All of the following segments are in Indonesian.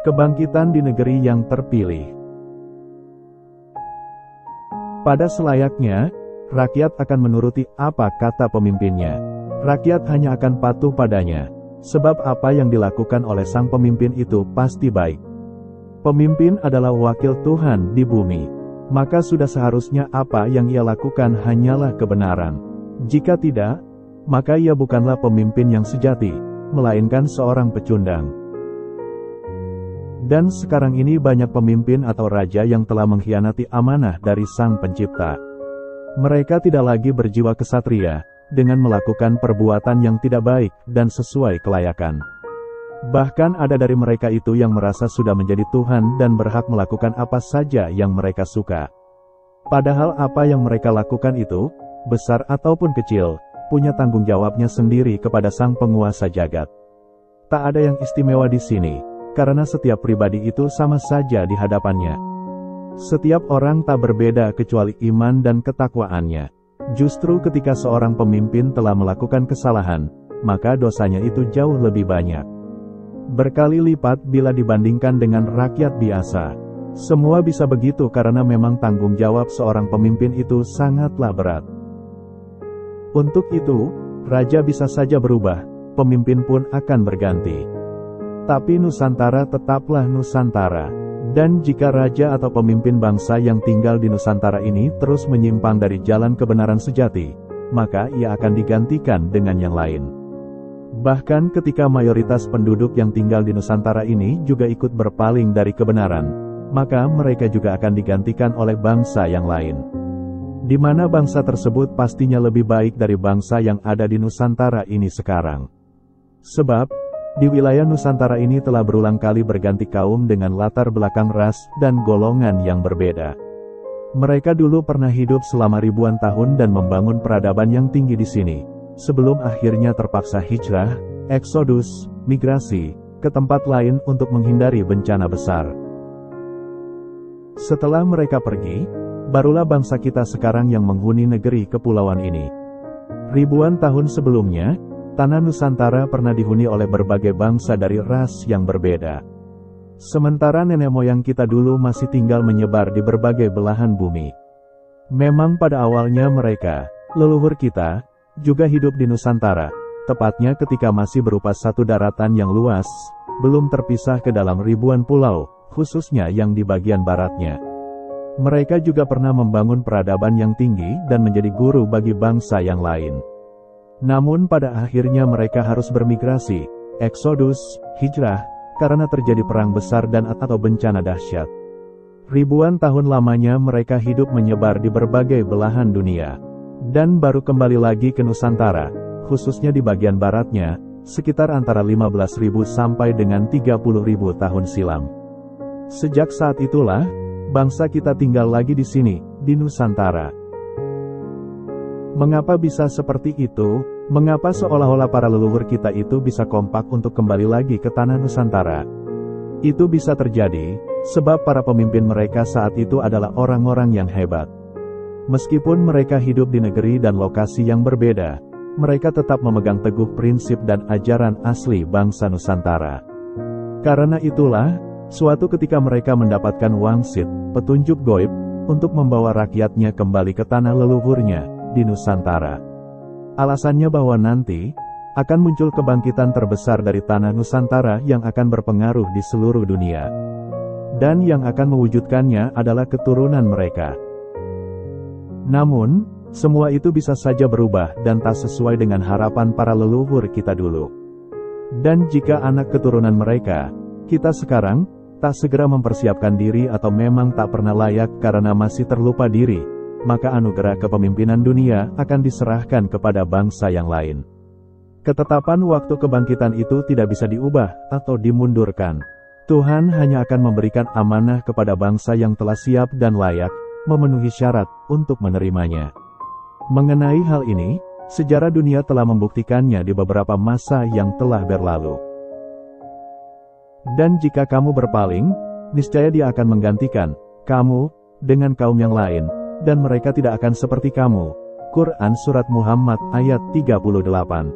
Kebangkitan di negeri yang terpilih. Pada selayaknya, rakyat akan menuruti apa kata pemimpinnya. Rakyat hanya akan patuh padanya, sebab apa yang dilakukan oleh sang pemimpin itu pasti baik. Pemimpin adalah wakil Tuhan di bumi, maka sudah seharusnya apa yang ia lakukan hanyalah kebenaran. Jika tidak, maka ia bukanlah pemimpin yang sejati, melainkan seorang pecundang. Dan sekarang ini banyak pemimpin atau raja yang telah mengkhianati amanah dari Sang Pencipta. Mereka tidak lagi berjiwa kesatria, dengan melakukan perbuatan yang tidak baik dan sesuai kelayakan. Bahkan ada dari mereka itu yang merasa sudah menjadi Tuhan dan berhak melakukan apa saja yang mereka suka. Padahal apa yang mereka lakukan itu, besar ataupun kecil, punya tanggung jawabnya sendiri kepada Sang Penguasa Jagat. Tak ada yang istimewa di sini, karena setiap pribadi itu sama saja di hadapannya. Setiap orang tak berbeda kecuali iman dan ketakwaannya. Justru ketika seorang pemimpin telah melakukan kesalahan, maka dosanya itu jauh lebih banyak. Berkali lipat bila dibandingkan dengan rakyat biasa. Semua bisa begitu karena memang tanggung jawab seorang pemimpin itu sangatlah berat. Untuk itu, raja bisa saja berubah, pemimpin pun akan berganti. Tapi Nusantara tetaplah Nusantara. Dan jika raja atau pemimpin bangsa yang tinggal di Nusantara ini terus menyimpang dari jalan kebenaran sejati, maka ia akan digantikan dengan yang lain. Bahkan ketika mayoritas penduduk yang tinggal di Nusantara ini juga ikut berpaling dari kebenaran, maka mereka juga akan digantikan oleh bangsa yang lain. Di mana bangsa tersebut pastinya lebih baik dari bangsa yang ada di Nusantara ini sekarang. Sebab, di wilayah Nusantara ini telah berulang kali berganti kaum dengan latar belakang ras dan golongan yang berbeda. Mereka dulu pernah hidup selama ribuan tahun dan membangun peradaban yang tinggi di sini, sebelum akhirnya terpaksa hijrah, eksodus, migrasi, ke tempat lain untuk menghindari bencana besar. Setelah mereka pergi, barulah bangsa kita sekarang yang menghuni negeri kepulauan ini. Ribuan tahun sebelumnya, tanah Nusantara pernah dihuni oleh berbagai bangsa dari ras yang berbeda. Sementara nenek moyang kita dulu masih tinggal menyebar di berbagai belahan bumi. Memang pada awalnya mereka, leluhur kita, juga hidup di Nusantara, tepatnya ketika masih berupa satu daratan yang luas, belum terpisah ke dalam ribuan pulau, khususnya yang di bagian baratnya. Mereka juga pernah membangun peradaban yang tinggi dan menjadi guru bagi bangsa yang lain. Namun pada akhirnya mereka harus bermigrasi, eksodus, hijrah, karena terjadi perang besar dan atau bencana dahsyat. Ribuan tahun lamanya mereka hidup menyebar di berbagai belahan dunia. Dan baru kembali lagi ke Nusantara, khususnya di bagian baratnya, sekitar antara 15.000 sampai dengan 30.000 tahun silam. Sejak saat itulah, bangsa kita tinggal lagi di sini, di Nusantara. Mengapa bisa seperti itu? Mengapa seolah-olah para leluhur kita itu bisa kompak untuk kembali lagi ke tanah Nusantara? Itu bisa terjadi, sebab para pemimpin mereka saat itu adalah orang-orang yang hebat. Meskipun mereka hidup di negeri dan lokasi yang berbeda, mereka tetap memegang teguh prinsip dan ajaran asli bangsa Nusantara. Karena itulah, suatu ketika mereka mendapatkan wangsit, petunjuk gaib, untuk membawa rakyatnya kembali ke tanah leluhurnya, di Nusantara. Alasannya bahwa nanti, akan muncul kebangkitan terbesar dari tanah Nusantara yang akan berpengaruh di seluruh dunia. Dan yang akan mewujudkannya adalah keturunan mereka. Namun, semua itu bisa saja berubah dan tak sesuai dengan harapan para leluhur kita dulu. Dan jika anak keturunan mereka, kita sekarang, tak segera mempersiapkan diri atau memang tak pernah layak karena masih terlupa diri, maka anugerah kepemimpinan dunia akan diserahkan kepada bangsa yang lain. Ketetapan waktu kebangkitan itu tidak bisa diubah atau dimundurkan. Tuhan hanya akan memberikan amanah kepada bangsa yang telah siap dan layak, memenuhi syarat untuk menerimanya. Mengenai hal ini, sejarah dunia telah membuktikannya di beberapa masa yang telah berlalu. Dan jika kamu berpaling, niscaya Dia akan menggantikan kamu dengan kaum yang lain, dan mereka tidak akan seperti kamu. Quran Surat Muhammad ayat 38.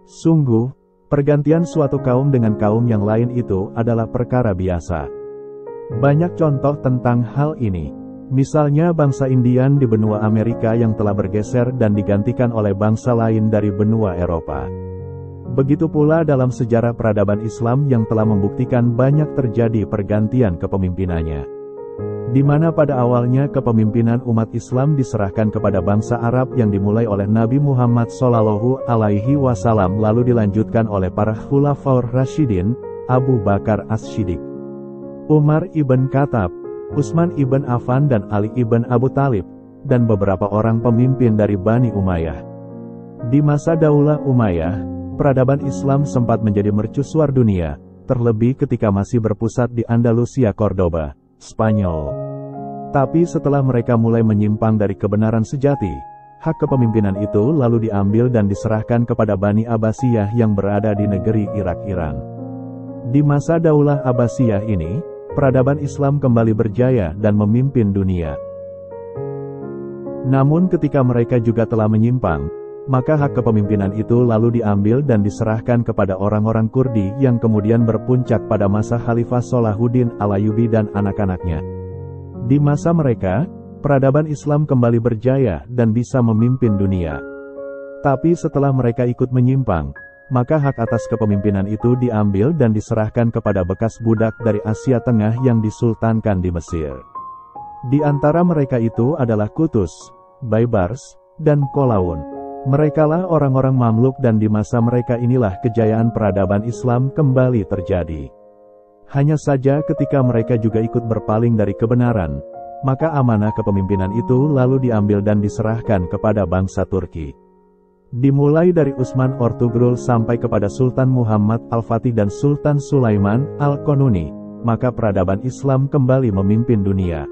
Sungguh, Pergantian suatu kaum dengan kaum yang lain itu adalah perkara biasa. Banyak contoh tentang hal ini. Misalnya bangsa Indian di benua Amerika yang telah bergeser dan digantikan oleh bangsa lain dari benua Eropa. Begitu pula dalam sejarah peradaban Islam yang telah membuktikan banyak terjadi pergantian kepemimpinannya. Di mana pada awalnya kepemimpinan umat Islam diserahkan kepada bangsa Arab yang dimulai oleh Nabi Muhammad SAW lalu dilanjutkan oleh para Khulafaur Rasyidin, Abu Bakar As-Siddiq, Umar ibn Khattab, Utsman ibn Affan dan Ali ibn Abu Thalib, dan beberapa orang pemimpin dari Bani Umayyah. Di masa Daulah Umayyah, peradaban Islam sempat menjadi mercusuar dunia, terlebih ketika masih berpusat di Andalusia Cordoba, Spanyol. Tapi setelah mereka mulai menyimpang dari kebenaran sejati, hak kepemimpinan itu lalu diambil dan diserahkan kepada Bani Abbasiyah yang berada di negeri Irak-Iran. Di masa Daulah Abbasiyah ini, peradaban Islam kembali berjaya dan memimpin dunia. Namun ketika mereka juga telah menyimpang, maka hak kepemimpinan itu lalu diambil dan diserahkan kepada orang-orang Kurdi yang kemudian berpuncak pada masa Khalifah Salahuddin Al-Ayyubi dan anak-anaknya. Di masa mereka, peradaban Islam kembali berjaya dan bisa memimpin dunia. Tapi setelah mereka ikut menyimpang, maka hak atas kepemimpinan itu diambil dan diserahkan kepada bekas budak dari Asia Tengah yang disultankan di Mesir. Di antara mereka itu adalah Qutus, Baibars, dan Qalaun. Merekalah orang-orang Mamluk dan di masa mereka inilah kejayaan peradaban Islam kembali terjadi. Hanya saja ketika mereka juga ikut berpaling dari kebenaran, maka amanah kepemimpinan itu lalu diambil dan diserahkan kepada bangsa Turki. Dimulai dari Utsman Ortugrul sampai kepada Sultan Muhammad Al-Fatih dan Sultan Sulaiman Al-Qanuni, maka peradaban Islam kembali memimpin dunia.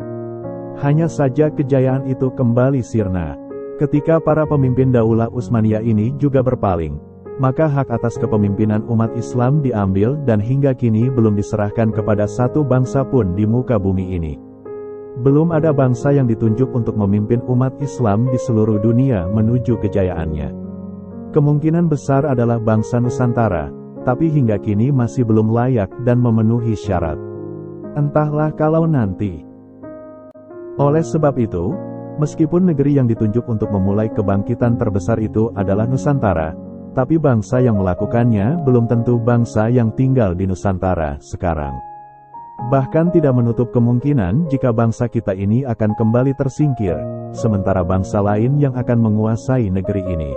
Hanya saja kejayaan itu kembali sirna ketika para pemimpin Daulah Utsmaniyah ini juga berpaling, maka hak atas kepemimpinan umat Islam diambil dan hingga kini belum diserahkan kepada satu bangsa pun di muka bumi ini. Belum ada bangsa yang ditunjuk untuk memimpin umat Islam di seluruh dunia menuju kejayaannya. Kemungkinan besar adalah bangsa Nusantara, tapi hingga kini masih belum layak dan memenuhi syarat. Entahlah kalau nanti. Oleh sebab itu, meskipun negeri yang ditunjuk untuk memulai kebangkitan terbesar itu adalah Nusantara, tapi bangsa yang melakukannya belum tentu bangsa yang tinggal di Nusantara sekarang. Bahkan tidak menutup kemungkinan jika bangsa kita ini akan kembali tersingkir, sementara bangsa lain yang akan menguasai negeri ini.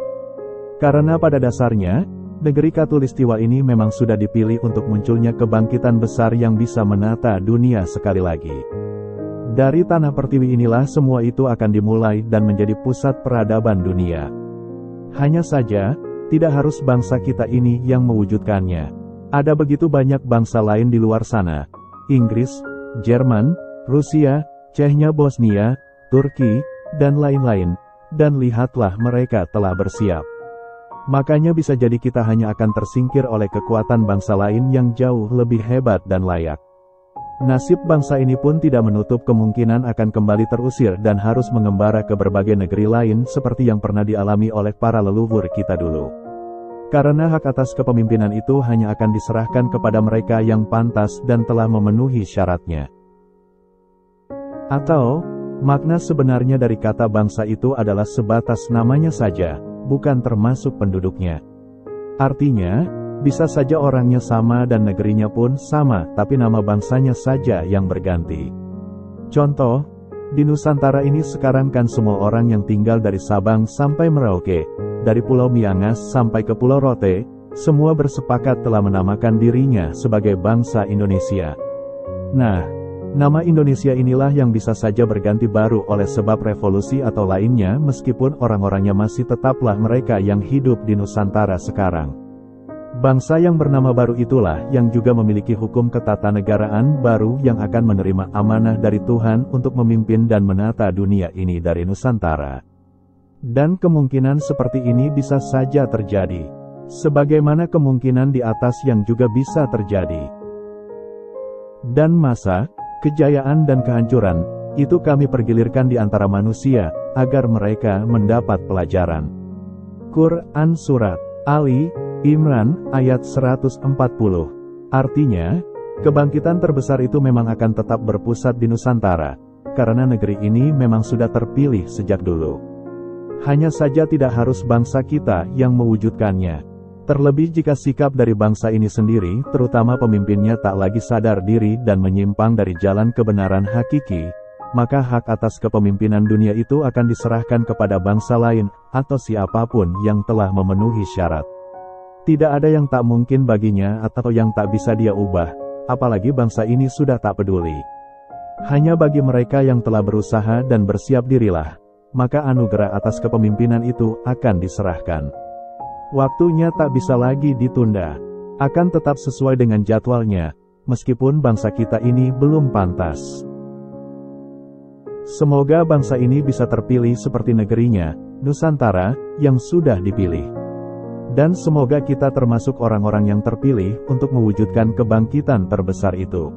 Karena pada dasarnya, negeri Khatulistiwa ini memang sudah dipilih untuk munculnya kebangkitan besar yang bisa menata dunia sekali lagi. Dari tanah pertiwi inilah semua itu akan dimulai dan menjadi pusat peradaban dunia. Hanya saja, tidak harus bangsa kita ini yang mewujudkannya. Ada begitu banyak bangsa lain di luar sana. Inggris, Jerman, Rusia, Chechnya, Bosnia, Turki, dan lain-lain, dan lihatlah mereka telah bersiap. Makanya bisa jadi kita hanya akan tersingkir oleh kekuatan bangsa lain yang jauh lebih hebat dan layak. Nasib bangsa ini pun tidak menutup kemungkinan akan kembali terusir dan harus mengembara ke berbagai negeri lain seperti yang pernah dialami oleh para leluhur kita dulu. Karena hak atas kepemimpinan itu hanya akan diserahkan kepada mereka yang pantas dan telah memenuhi syaratnya. Atau, makna sebenarnya dari kata bangsa itu adalah sebatas namanya saja, bukan termasuk penduduknya. Artinya, bisa saja orangnya sama dan negerinya pun sama, tapi nama bangsanya saja yang berganti. Contoh, di Nusantara ini sekarang kan semua orang yang tinggal dari Sabang sampai Merauke, dari Pulau Miangas sampai ke Pulau Rote, semua bersepakat telah menamakan dirinya sebagai bangsa Indonesia. Nah, nama Indonesia inilah yang bisa saja berganti baru oleh sebab revolusi atau lainnya meskipun orang-orangnya masih tetaplah mereka yang hidup di Nusantara sekarang. Bangsa yang bernama baru itulah yang juga memiliki hukum ketatanegaraan baru yang akan menerima amanah dari Tuhan untuk memimpin dan menata dunia ini dari Nusantara. Dan kemungkinan seperti ini bisa saja terjadi, sebagaimana kemungkinan di atas yang juga bisa terjadi. Dan masa kejayaan dan kehancuran, itu kami pergilirkan di antara manusia, agar mereka mendapat pelajaran. Quran Surat Ali, Imran, ayat 140. Artinya, kebangkitan terbesar itu memang akan tetap berpusat di Nusantara, karena negeri ini memang sudah terpilih sejak dulu. Hanya saja tidak harus bangsa kita yang mewujudkannya. Terlebih jika sikap dari bangsa ini sendiri, terutama pemimpinnya tak lagi sadar diri dan menyimpang dari jalan kebenaran hakiki, maka hak atas kepemimpinan dunia itu akan diserahkan kepada bangsa lain, atau siapapun yang telah memenuhi syarat. Tidak ada yang tak mungkin baginya atau yang tak bisa dia ubah, apalagi bangsa ini sudah tak peduli. Hanya bagi mereka yang telah berusaha dan bersiap dirilah, maka anugerah atas kepemimpinan itu akan diserahkan. Waktunya tak bisa lagi ditunda, akan tetap sesuai dengan jadwalnya, meskipun bangsa kita ini belum pantas. Semoga bangsa ini bisa terpilih seperti negerinya, Nusantara, yang sudah dipilih. Dan semoga kita termasuk orang-orang yang terpilih untuk mewujudkan kebangkitan terbesar itu.